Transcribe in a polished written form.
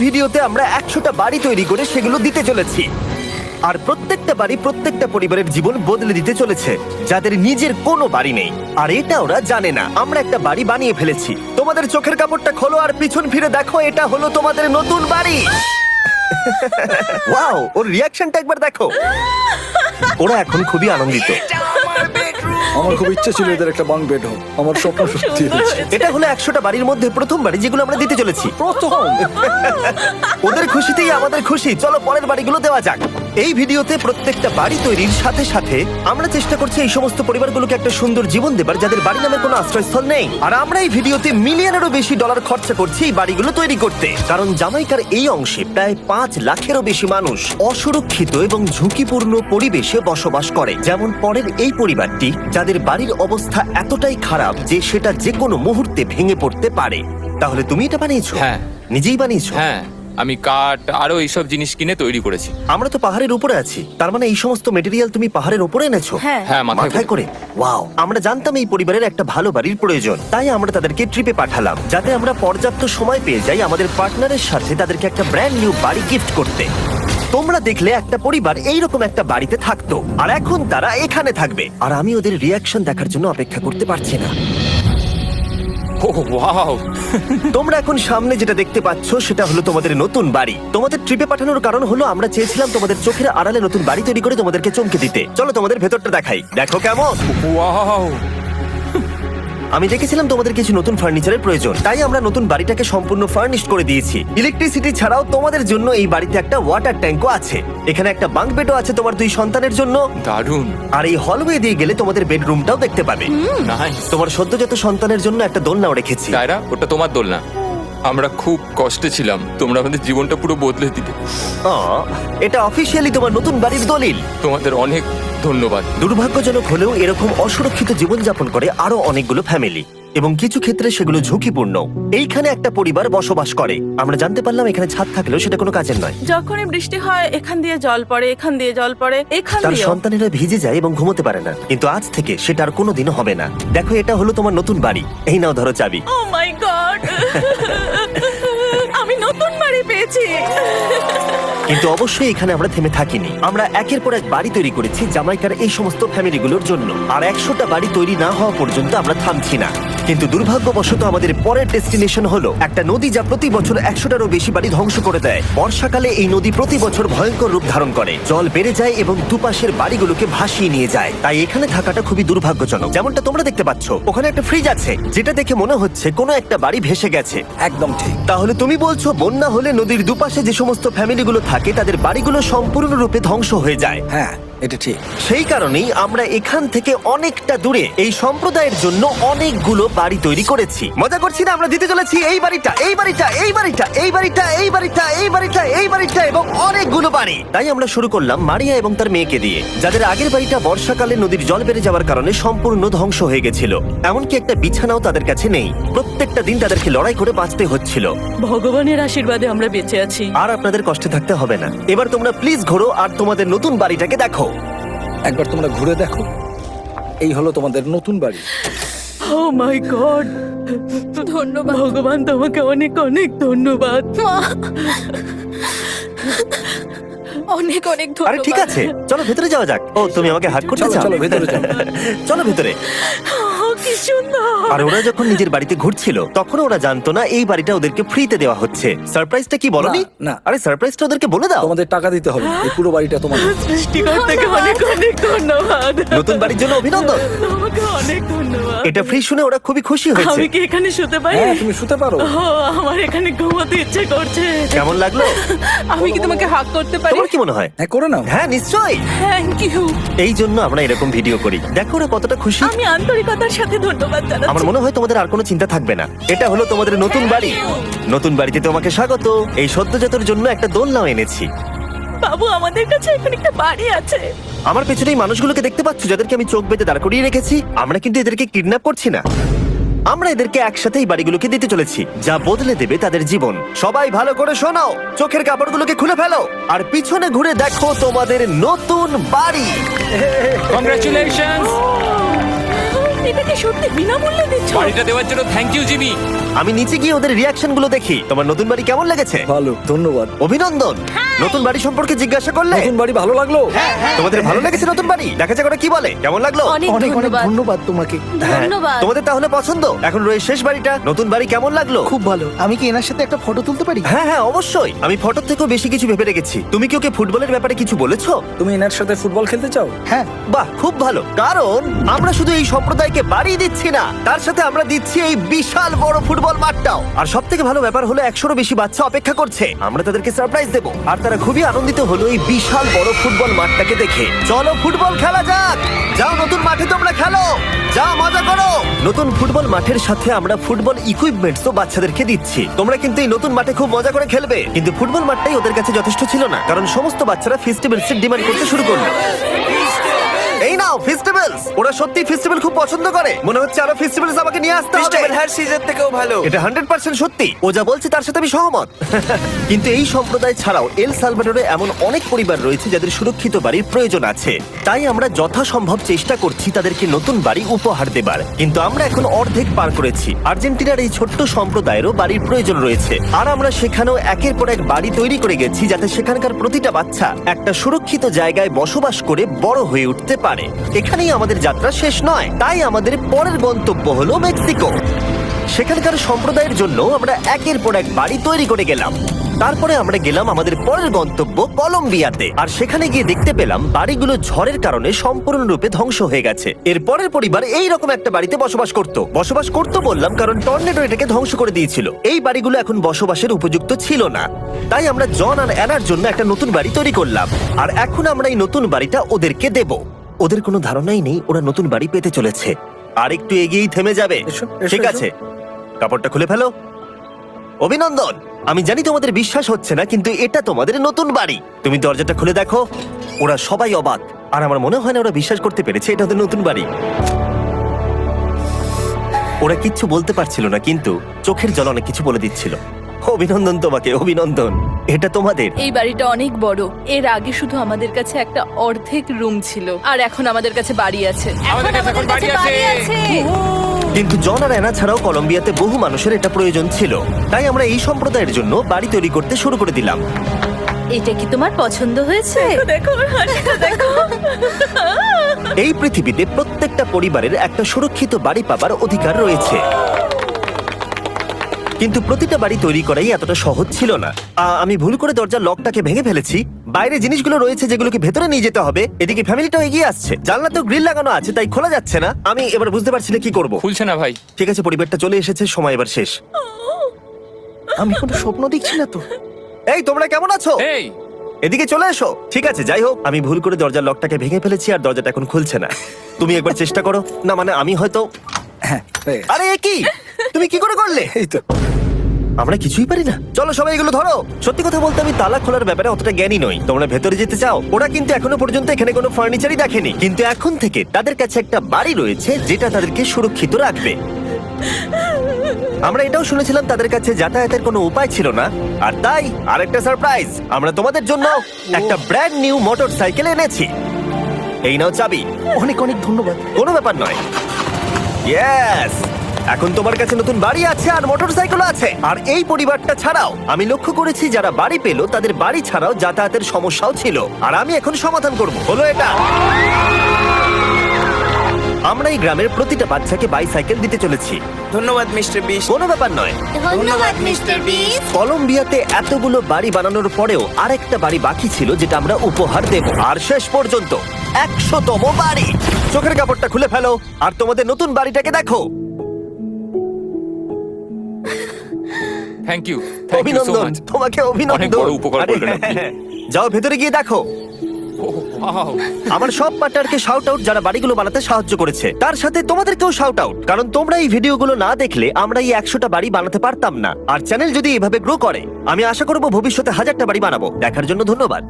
ভিডিওতে আমরা 100টা বাড়ি তৈরি করে সেগুলো দিতে চলেছি। আর প্রত্যেকটা বাড়ি প্রত্যেকটা পরিবারের জীবন বদলে দিতে চলেছে যাদের নিজের কোনো বাড়ি নেই। আর এটা ওরা জানে না। আমরা একটা বাড়ি বানিয়ে ফেলেছি। তোমাদের চোখের কাপড়টা খোলো আর পিছন ফিরে দেখো, এটা হলো তোমাদের নতুন বাড়ি। ওয়াও, ওর রিয়াকশনটা একবার দেখো। ওরা এখন খুবই আনন্দিত। আমার খুব ইচ্ছে ছিল এদের একটা বাঙ্ক বেড হোক। আমার স্বপ্ন সত্যি হয়েছে। এটা হলো 100টা বাড়ির মধ্যে প্রথম বাড়ি যেগুলো আমরা দিতে চলেছি। প্রথম ওদের খুশিতেই আমাদের খুশি। চলো পরের বাড়িগুলো দেওয়া যাক। এই ভিডিওতে প্রত্যেকটা বাড়ি তৈরির সাথে সাথে আমরা চেষ্টা করছি এই সমস্ত পরিবারগুলোকে একটা সুন্দর জীবন দেবার যাদের বাড়ি নামে কোনো আশ্রয়স্থল নেই। আর আমরা এই ভিডিওতে মিলিয়নেরও বেশি ডলার খরচা করছি এই বাড়িগুলো তৈরি করতে, কারণ জামাইকার এই অংশে প্রায় 5 লাখেরও বেশি মানুষ অসুরক্ষিত এবং ঝুঁকিপূর্ণ পরিবেশে বসবাস করে। যেমন পরের এই পরিবারটি, যাদের বাড়ির অবস্থা এতটাই খারাপ যে সেটা যে কোনো মুহূর্তে ভেঙে পড়তে পারে। তাহলে তুমি এটা বানিয়েছো? হ্যাঁ। নিজেই বানিয়েছো? হ্যাঁ, আমি কাঠ আরো এইসব জিনিস কিনে তৈরি করেছি। আমরা তো পাহাড়ের উপরে আছি, তার মানে এই সমস্ত মেটেরিয়াল তুমি পাহাড়ের উপরে এনেছো? হ্যাঁ। হ্যাঁ, মাথায় করে। ওয়াও, আমরা জানতাম এই পরিবারের একটা ভালো বাড়ির প্রয়োজন, তাই আমরা তাদেরকে ট্রিপে পাঠালাম যাতে আমরা পর্যাপ্ত সময় পেয়ে যাই আমাদের পার্টনারের সাথে তাদেরকে একটা ব্র্যান্ড নিউ বাড়ি গিফট করতে। তোমরা দেখলে একটা পরিবার এইরকম একটা বাড়িতে থাকতো, আর এখন তারা এখানে থাকবে। আর আমি ওদের রিয়াকশন দেখার জন্য অপেক্ষা করতে পারছি না। ও ওয়াও, তোমরা এখন সামনে যেটা দেখতে পাচ্ছ সেটা হলো তোমাদের নতুন বাড়ি। তোমাদের ট্রিপে পাঠানোর কারণ হলো আমরা চেয়েছিলাম তোমাদের চোখের আড়ালে নতুন বাড়ি তৈরি করে তোমাদেরকে চমকে দিতে। চলো তোমাদের ভেতরটা দেখাই, দেখো কেমন। ওয়াও। আমি দেখেছিলাম তোমাদের কিছু নতুন ফার্নিচারের প্রয়োজন, তাই আমরা নতুন বাড়িটাকে সম্পূর্ণ ফার্নিশড করে দিয়েছি। ইলেকট্রিসিটি ছাড়াও তোমাদের জন্য এই বাড়িতে একটা ওয়াটার ট্যাঙ্কও আছে। এখানে একটা বাঙ্ক বেডও আছে তোমার 2 সন্তানের জন্য। দারুণ। আর এই হলওয়ে দিয়ে গেলে তোমাদের বেডরুমটাও দেখতে পাবে। নাইস। তোমার সদ্যজাত সন্তানের জন্য একটা দোলনাও রেখেছি। ডায়রা, ওটা তোমার দোলনা। আমরা খুব কষ্টে ছিলাম, তোমরা আমাদের জীবনটা পুরো বদলে দিলে। এটা অফিসিয়ালি তোমার নতুন বাড়ির দলিল। তোমাদের অনেক ধন্যবাদ। দুর্ভাগ্যজনক হলেও এরকম অসুরক্ষিত জীবনযাপন করে আরো অনেকগুলো ফ্যামিলি, এবং কিছু ক্ষেত্রে সেগুলো ঝুঁকিপূর্ণ। এইখানে একটা পরিবার বসবাস করে। আমরা জানতে পারলাম এখানে ছাদ থাকলেও সেটা কোনো কাজের নয়। যখনই বৃষ্টি হয় এখান দিয়ে জল পড়ে, এখান দিয়ে জল পড়ে, এখান তার দিয়ে। সন্তানেরা ভিজে যায় এবং ঘুমোতে পারে না, কিন্তু আজ থেকে সেটা আর কোনোদিনও হবে না। দেখো, এটা হলো তোমার নতুন বাড়ি। এই নাও, ধরো চাবি। ও মাই গড, আমি নতুন বাড়ি পেয়েছি। কিন্তু অবশ্যই এখানে আমরা থেমে থাকিনি। আমরা একের পর এক বাড়ি তৈরি করেছি জামাইকার এই সমস্ত ফ্যামিলিগুলোর জন্য। আর 100টা বাড়ি তৈরি না হওয়া পর্যন্ত আমরা থামছি না। কিন্তু দুর্ভাগ্যবশত আমাদের পরের ডেস্টিনেশন হলো একটা নদী যা প্রতি বছর 100টারও বেশি বাড়ি ধ্বংস করে দেয়। বর্ষাকালে এই নদী প্রতি বছর ভয়ঙ্কর রূপ ধারণ করে, জল বেড়ে যায় এবং দুপাশের বাড়িগুলোকে ভাসিয়ে নিয়ে যায়। তাই এখানে থাকাটা খুবই দুর্ভাগ্যজনক। যেমনটা তোমরা দেখতে পাচ্ছ, ওখানে একটা ফ্রিজ আছে যেটা দেখে মনে হচ্ছে কোনো একটা বাড়ি ভেসে গেছে। একদম ঠিক। তাহলে তুমি বলছো বন্যা হলে নদীর দুপাশে যে সমস্ত ফ্যামিলিগুলো থাকে তাদের বাড়িগুলো সম্পূর্ণরূপে ধ্বংস হয়ে যায়। হ্যাঁ, এটা ঠিক। সেই কারণেই আমরা এখান থেকে অনেকটা দূরে এই সম্প্রদায়ের জন্য অনেকগুলো বাড়ি তৈরি করেছি। মজা করছি না? আমরা দিতে চলেছি এই বাড়িটা, এই বাড়িটা, এই বাড়িটা, এই বাড়িটা, এই বাড়িটা, এই বাড়িটা, এই বাড়িটা এবং অনেকগুলো বাড়ি। তাই আমরা শুরু করলাম মারিয়া এবং তার মেয়েকে দিয়ে, যাদের আগের বাড়িটা বর্ষাকালে নদীর জল বেড়ে যাওয়ার কারণে সম্পূর্ণ ধ্বংস হয়ে গেছিল। এমনকি একটা বিছানাও তাদের কাছে নেই। প্রত্যেকটা দিন তাদেরকে লড়াই করে বাঁচতে হচ্ছিল। ভগবানের আশীর্বাদে আমরা বেঁচে আছি। আর আপনাদের কষ্টে থাকতে হবে না। এবার তোমরা প্লিজ ঘোরো আর তোমাদের নতুন বাড়িটাকে দেখো। একবার তোমরা ঘুরে দেখো, এই হলো তোমাদের নতুন বাড়ি। ও মাই গড, ধন্যবাদ ভগবান, তোমাকে অনেক অনেক ধন্যবাদ। অনেক অনেক আরে ঠিক আছে, চলো ভেতরে যাওয়া যাক। ও, তুমি আমাকে হাত করতে চলো, চাও? চলো, ভেতরে যাও। চলো ভেতরে। কি সুন্দর। আর ওরা যখন নিজের বাড়িতে ঘুরছিল তখন ওরা জানতো না এই বাড়িটা ওদেরকে ফ্রিতে দেওয়া হচ্ছে। সারপ্রাইজটা কি বলনি? না, না। আরে সারপ্রাইজটা ওদেরকে বলে দাও। তোমাদের টাকা দিতে হবে, এই পুরো বাড়িটা তোমাদের। সৃষ্টিকর্তাকে অনেক অনেক ধন্যবাদ। নতুন বাড়ির জন্য অভিনন্দন। তোমাকে অনেক ধন্যবাদ। এটা ফ্রি শুনে ওরা খুবই খুশি হয়েছে। আমি কি এখানে শুতে পারি? হ্যাঁ, তুমি শুতে পারো। ও, আমার এখানে ঘুমোতে ইচ্ছে করছে। কেমন লাগলো? আমি কি তোমাকে হাগ করতে পারি? তোমার কি মনে হয়? হ্যাঁ, করে নাও। হ্যাঁ, নিশ্চয়ই। Thank you. এই জন্য আমরা এরকম ভিডিও করি। দেখো ওরা কতটা খুশি। আমি আন্তরিকতার সাথে ধন্যবাদ আমার জানাচ্ছি। মনে হয় তোমাদের আর কোনো চিন্তা থাকবে না। এটা হলো তোমাদের নতুন বাড়ি। নতুন বাড়িতে তোমাকে স্বাগত। এই সদ্যজাতর জন্য একটা দোলনাও এনেছি। বাবু, আমাদের কাছে এখন একটা বাড়ি আছে। আমার পেছনে এই মানুষগুলোকে দেখতে পাচ্ছ যাদেরকে আমি চোখ বেঁধে দাঁড় করিয়ে রেখেছি? আমরা কিন্তু এদেরকে কিডন্যাপ করছি না। আমরা এদেরকে একসাথে এই বাড়িগুলোকে দিতে চলেছি, যা বদলে দেবে তাদের জীবন। সবাই ভালো করে শোনো, চোখের কাপড়গুলোকে খুলে ফেলো আর পিছনে ঘুরে দেখো তোমাদের নতুন বাড়ি। কংগ্রাচুলেশনস। এটা কি সত্যি বিনামূল্যে দিচ্ছ? বাড়িটা দেওয়ার জন্য থ্যাংক ইউ জিমি। আমি নিচে গিয়ে ওদের রিয়াকশন গুলো দেখি। তোমার নতুন বাড়ি কেমন লেগেছে? ভালো, ধন্যবাদ। অভিনন্দন। নতুন বাড়ি সম্পর্কে জিজ্ঞাসা করলে? নতুন বাড়ি ভালো লাগলো? তোমাদের ভালো লেগেছে নতুন বাড়ি? দেখা যাক ওরা কি বলে। কেমন লাগলো? অনেক অনেক অনেক ধন্যবাদ। ধন্যবাদ তোমাকে। হ্যাঁ, ধন্যবাদ। তোমাদের তাহলে পছন্দ? এখন রয়েছে শেষ বাড়িটা। নতুন বাড়ি কেমন লাগলো? খুব ভালো। আমি কি এনার সাথে একটা ফটো তুলতে পারি? হ্যাঁ হ্যাঁ অবশ্যই। আমি ফটোর থেকেও বেশি কিছু ভেবে রেখেছি। তুমি কি ওকে ফুটবলের ব্যাপারে কিছু বলেছো? তুমি এনার সাথে ফুটবল খেলতে চাও? হ্যাঁ। বাহ, খুব ভালো। কারণ আমরা শুধু এই সম্প্রদায়কে বাড়ি দিচ্ছি না, তার সাথে আমরা দিচ্ছি এই বিশাল বড় ফুটবল মাঠটাও। আর সব থেকে ভালো ব্যাপার হলো 100-রও বেশি বাচ্চা অপেক্ষা করছে। আমরা তাদেরকে সারপ্রাইজ দেবো। আর তারা খুবই আনন্দিত হলো এই বিশাল বড় ফুটবল মাঠটাকে দেখে। চলো ফুটবল খেলা যাক। যাও নতুন মাঠে তোমরা খেলো, যাও মজা করো। নতুন ফুটবল মাঠের সাথে আমরা ফুটবল ইকুইপমেন্টসও বাচ্চাদেরকে দিচ্ছি। তোমরা কিন্তু এই নতুন মাঠে খুব মজা করে খেলবে। কিন্তু ফুটবল মাঠটাই ওদের কাছে যথেষ্ট ছিল না, কারণ সমস্ত বাচ্চারা ফেস্টিভ্যালস ডিমান্ড করতে শুরু করলো। এই নাও ফেস্টিভ্যালস। ওরা সত্যি ফেস্টিভ্যাল খুব পছন্দ করে। মনে হচ্ছে আরো ফেস্টিভ্যালস আমাকে নিয়ে আসতে হবে। হ্যার সিজন থেকেও ভালো। এটা 100% সত্যি। ও যা বলছে তার সাথে আমি সহমত। কিন্তু এই সম্প্রদায় ছাড়াও এল সালভাডোরে এমন অনেক পরিবার রয়েছে যাদের সুরক্ষিত বাড়ির প্রয়োজন আছে। তাই আমরা যথাসম্ভব চেষ্টা করছি তাদেরকে নতুন বাড়ি উপহার দেবার। কিন্তু আমরা এখন অর্ধেক পার করেছি। আর্জেন্টিনার এই ছোট্ট সম্প্রদায়েরও বাড়ির প্রয়োজন রয়েছে। আর আমরা সেখানেও একের পর এক বাড়ি তৈরি করে গেছি, যাতে সেখানকার প্রতিটা বাচ্চা একটা সুরক্ষিত জায়গায় বসবাস করে বড় হয়ে উঠতে পারে। এখানেই আমাদের যাত্রা শেষ নয়। তাই আমাদের পরের গন্তব্য হলো মেক্সিকো। সেখানকার সম্প্রদায়ের জন্য আমরা একের পর এক বাড়ি তৈরি করে গেলাম। তারপরে আমরা গেলাম আমাদের পরের গন্তব্য কলম্বিয়াতে। আর সেখানে গিয়ে দেখতে পেলাম বাড়িগুলো ঝড়ের কারণে সম্পূর্ণরূপে ধ্বংস হয়ে গেছে। এর পরের পরিবার এই রকম একটা বাড়িতে বসবাস করত বললাম কারণ টর্নেডো এটাকে ধ্বংস করে দিয়েছিল। এই বাড়িগুলো এখন বসবাসের উপযুক্ত ছিল না। তাই আমরা জন আর অ্যানার জন্য একটা নতুন বাড়ি তৈরি করলাম। আর এখন আমরা এই নতুন বাড়িটা ওদেরকে দেব। ওদের কোনো ধারণাই নেই ওরা নতুন বাড়ি পেতে চলেছে। আর একটু এগিয়েই থেমে যাবে। এসো, এসো, ঠিক এসো। আছে, কাপড়টা খুলে ফেলো। অভিনন্দন। আমি জানি তোমাদের বিশ্বাস হচ্ছে না, কিন্তু এটা তোমাদের নতুন বাড়ি। তুমি দরজাটা খুলে দেখো। ওরা সবাই অবাক। আর আমার মনে হয় না ওরা বিশ্বাস করতে পেরেছে এটা ওদের নতুন বাড়ি। ওরা কিচ্ছু বলতে পারছিল না, কিন্তু চোখের জল অনেক কিছু বলে দিচ্ছিল। অভিনন্দন তোমাকে, অভিনন্দন। এটা তোমাদের। এই বাড়িটা অনেক বড়। এর আগে শুধু আমাদের কাছে একটা অর্ধেক রুম ছিল, আর এখন আমাদের কাছে বাড়ি আছে। আমাদের কাছে এখন বাড়ি আছে। কিন্তু জন আর অ্যানা ছাড়াও কলম্বিয়াতে বহু মানুষের এটা প্রয়োজন ছিল। তাই আমরা এই সম্প্রদায়ের জন্য বাড়ি তৈরি করতে শুরু করে দিলাম। এটা কি তোমার পছন্দ হয়েছে? দেখো হাসিটা দেখো। এই পৃথিবীতে প্রত্যেকটা পরিবারের একটা সুরক্ষিত বাড়ি পাবার অধিকার রয়েছে। কিন্তু প্রতিটা বাড়ি তৈরি করাই এতটা সহজ ছিল না। আমি ভুল করে দরজার লকটাকে ভেঙে ফেলেছি। বাইরে জিনিসগুলো রয়েছে যেগুলোকে ভেতরে নিয়ে যেতে হবে। এদিকে ফ্যামিলিটাও এগিয়ে আসছে। জানলাতেও গ্রিল লাগানো আছে, তাই খোলা যাচ্ছে না। আমি এবার বুঝতে পারছি না কি করব। খুলছে না ভাই। ঠিক আছে, পরিবারটা চলে এসেছে, সময় এবার শেষ। আমি কোনো স্বপ্ন দেখছি না তো। এই তোমরা কেমন আছো? এই এদিকে চলে এসো। ঠিক আছে, যাই হোক, আমি ভুল করে দরজার লকটাকে ভেঙে ফেলেছি আর দরজাটা এখন খুলছে না। তুমি একবার চেষ্টা করো না। মানে আমি হয়তো। হ্যাঁ, হয়ে গেছে। আরে এ কি? তুমি কি করে করলে? এই তো। আমরা কিছুই পারি না। চলো সবাই এগুলো ধরো। সত্যি কথা বলতে আমি তালা খোলার ব্যাপারে অতটা জ্ঞানী নই। তোমরা ভেতরে যেতে চাও? ওরা কিন্তু এখনো পর্যন্ত এখানে কোনো ফার্নিচারই দেখেনি, কিন্তু এখন থেকে তাদের কাছে একটা বাড়ি রয়েছে যেটা তাদেরকে সুরক্ষিত রাখবে। আমরা এটাও শুনেছিলাম তাদের কাছে যাতায়াতের কোনো উপায় ছিল না, আর তাই আরেকটা সারপ্রাইজ। আমরা তোমাদের জন্য একটা ব্র্যান্ড নিউ মোটরসাইকেল এনেছি। এই নাও চাবি। অনেক অনেক ধন্যবাদ। কোনো ব্যাপার নয়। ইয়েস, এখন তোমার কাছে নতুন বাড়ি আছে আর মোটরসাইকেল আছে। আর এই পরিবারটা ছাড়াও আমি লক্ষ্য করেছি যারা বাড়ি পেল তাদের বাড়ি ছাড়াও যাতায়াতের সমস্যাও ছিল, আর আমি এখন সমাধান করব। হলো এটা। আমরা এই গ্রামের প্রতিটা বাচ্চাকে বাইসাইকেল দিতে চলেছি। ধন্যবাদ মিস্টার বিস্ট। কোনো ব্যাপার নয়। ধন্যবাদ মিস্টার বিস্ট। কলম্বিয়াতে এতগুলো বাড়ি বানানোর পরেও আরেকটা বাড়ি বাকি ছিল যেটা আমরা উপহার দেব। আর শেষ পর্যন্ত 100তম বাড়ি। চোখের কাপড়টা খুলে ফেলো আর তোমাদের নতুন বাড়িটাকে দেখো। Thank you, thank you so অভিনন্দন, মাচ। তোমাকে অনেক অভিনন্দন। বড় উপকার আরে, করলেন আপনি। যাও ভেতরে গিয়ে দেখো। ওয়াও। আমার সব পার্টনারকে শাউট আউট যারা বাড়িগুলো বানাতে সাহায্য করেছে। তার সাথে তোমাদেরকেও শাউট আউট, কারণ তোমরা এই ভিডিওগুলো না দেখলে আমরা এই 100টা বাড়ি বানাতে পারতাম না। আর চ্যানেল যদি এভাবে গ্রো করে, আমি আশা করব ভবিষ্যতে 1000টা বাড়ি বানাবো। দেখার জন্য ধন্যবাদ।